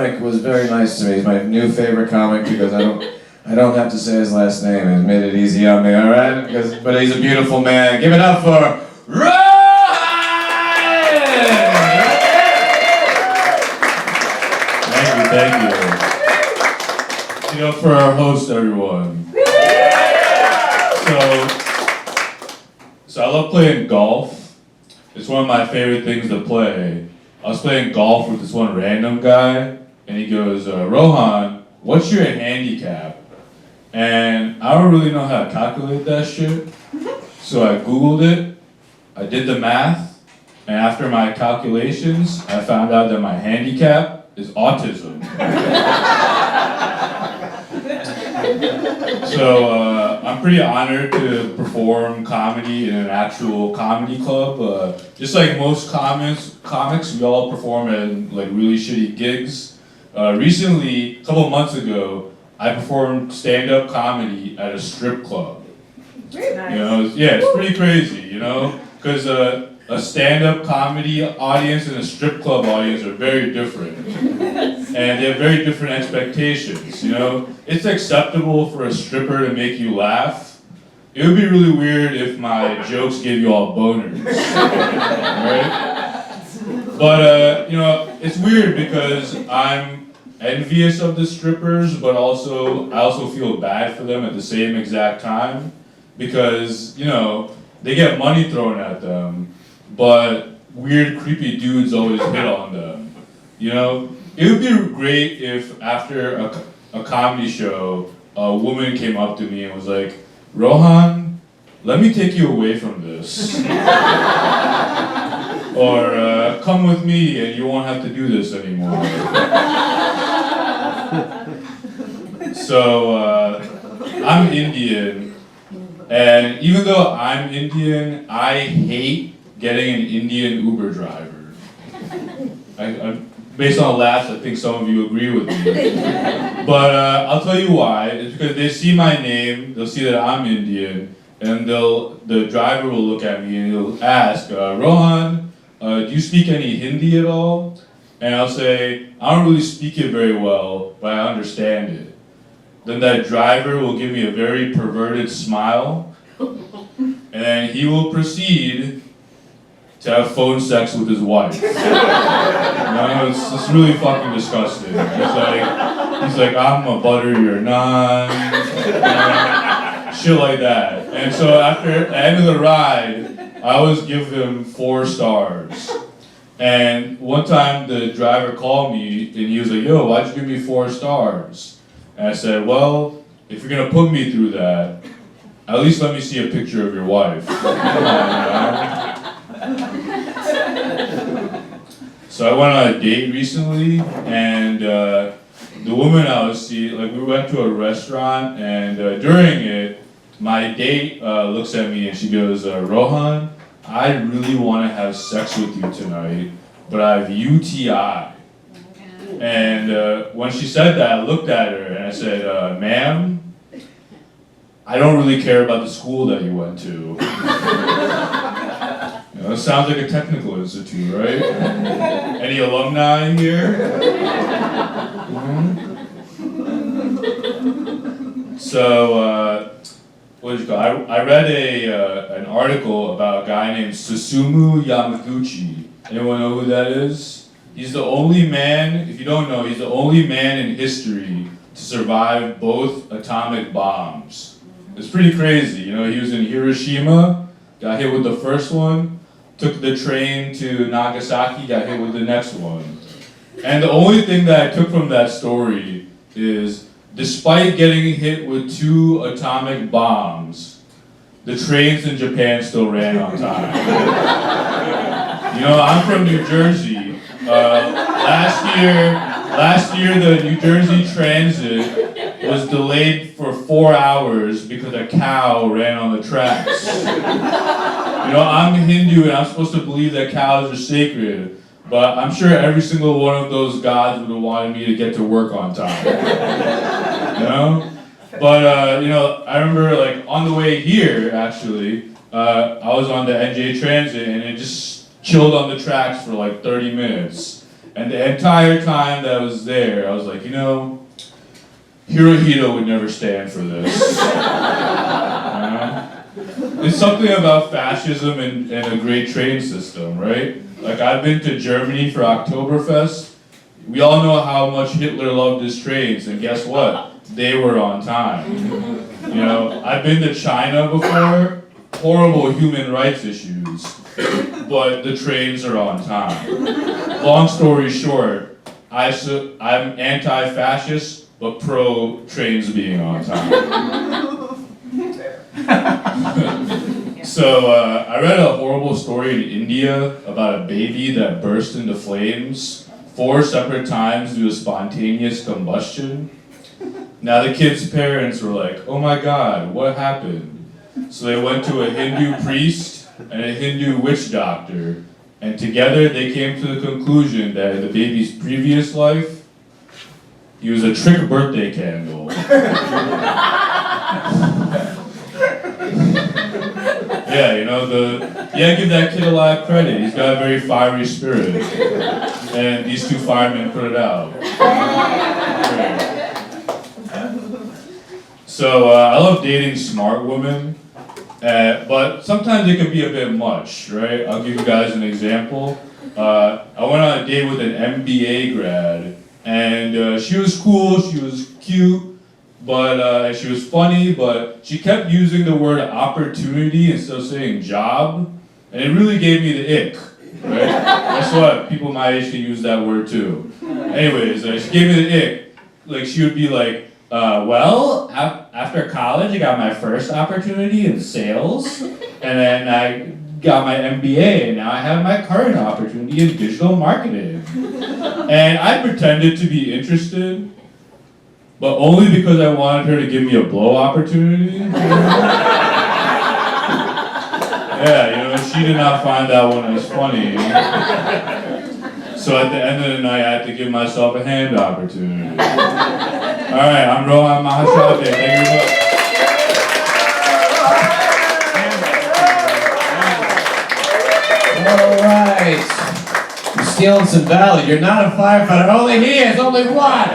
comic was very nice to me. He's my new favorite comic because I don't have to say his last name. He's made it easy on me, all right? But he's a beautiful man. Give it up for Rohan! Thank you. You know, for our host, everyone. So I love playing golf. It's one of my favorite things to play. I was playing golf with this one random guy, and he goes, Rohan, what's your handicap? And I don't really know how to calculate that shit. So I Googled it, I did the math, and after my calculations, I found out that my handicap is autism. So I'm pretty honored to perform comedy in an actual comedy club. Just like most comics, we all perform at like really shitty gigs. Recently, a couple months ago, I performed stand-up comedy at a strip club. Very nice. You know, it's pretty crazy, you know, because a stand-up comedy audience and a strip club audience are very different. And they have very different expectations, you know? It's acceptable for a stripper to make you laugh. It would be really weird if my jokes gave you all boners, right? But, you know, it's weird because I'm envious of the strippers, but I also feel bad for them at the same exact time because, you know, they get money thrown at them, but weird, creepy dudes always hit on them, you know? It would be great if after a comedy show, a woman came up to me and was like, Rohan, let me take you away from this. Or come with me and you won't have to do this anymore. So I'm Indian, and even though I'm Indian, I hate getting an Indian Uber driver. Based on laughs, I think some of you agree with me. But I'll tell you why. It's because they see my name, they'll see that I'm Indian, and the driver will look at me and he'll ask, Rohan, do you speak any Hindi at all? And I'll say, I don't really speak it very well, but I understand it. Then that driver will give me a very perverted smile, and then he will proceed to have phone sex with his wife. No, it's really fucking disgusting. He's like, I'm gonna butter your naan, shit like that. And so at the end of the ride, I always give him 4 stars. And one time the driver called me and he was like, yo, why'd you give me 4 stars? And I said, well, if you're gonna put me through that, at least let me see a picture of your wife. So I went on a date recently, and the woman I was seeing, like we went to a restaurant, and during it, my date looks at me and she goes, Rohan, I really want to have sex with you tonight, but I have UTI. And when she said that, I looked at her and I said, ma'am, I don't really care about the school that you went to. It sounds like a technical institute, right? Any alumni here? Mm-hmm. So, what did you call it? I read an article about a guy named Susumu Yamaguchi. Anyone know who that is? He's the only man, if you don't know, he's the only man in history to survive both atomic bombs. It's pretty crazy, you know, he was in Hiroshima, got hit with the first one, took the train to Nagasaki, got hit with the next one. And the only thing that I took from that story is, despite getting hit with 2 atomic bombs, the trains in Japan still ran on time. You know, I'm from New Jersey. Last year the New Jersey Transit was delayed for 4 hours because a cow ran on the tracks. You know, I'm Hindu and I'm supposed to believe that cows are sacred, but I'm sure every single one of those gods would have wanted me to get to work on time. You know? But, you know, I remember like on the way here, actually, I was on the NJ Transit and it just chilled on the tracks for like 30 minutes. And the entire time that I was there, I was like, you know, Hirohito would never stand for this. You know? It's something about fascism and a great train system, right? Like, I've been to Germany for Oktoberfest. We all know how much Hitler loved his trains, and guess what? They were on time. You know, I've been to China before, horrible human rights issues, but the trains are on time. Long story short, I'm anti-fascist, but pro-trains being on time. So I read a horrible story in India about a baby that burst into flames 4 separate times due to spontaneous combustion. Now the kid's parents were like, oh my God, what happened? So they went to a Hindu priest and a Hindu witch doctor, and together they came to the conclusion that in the baby's previous life, he was a trick birthday candle. Yeah, you know, give that kid a lot of credit. He's got a very fiery spirit. And these 2 firemen put it out. So I love dating smart women, but sometimes it can be a bit much, right? I'll give you guys an example. I went on a date with an MBA grad, and she was cool, she was cute, but she was funny, but she kept using the word opportunity instead of saying job, and it really gave me the ick, right? Guess what? People my age can use that word too. Anyways, she gave me the ick. Like, she would be like, well, after college, I got my first opportunity in sales, and then I got my MBA, and now I have my current opportunity in digital marketing. And I pretended to be interested, but only because I wanted her to give me a blow opportunity. Yeah, you know, she did not find that one as funny. So at the end of the night, I had to give myself a hand opportunity. All right, I'm Rohan Mahashabde. Thank you very much. All right. You're stealing some valid. You're not a firefighter. Only he is. Only one.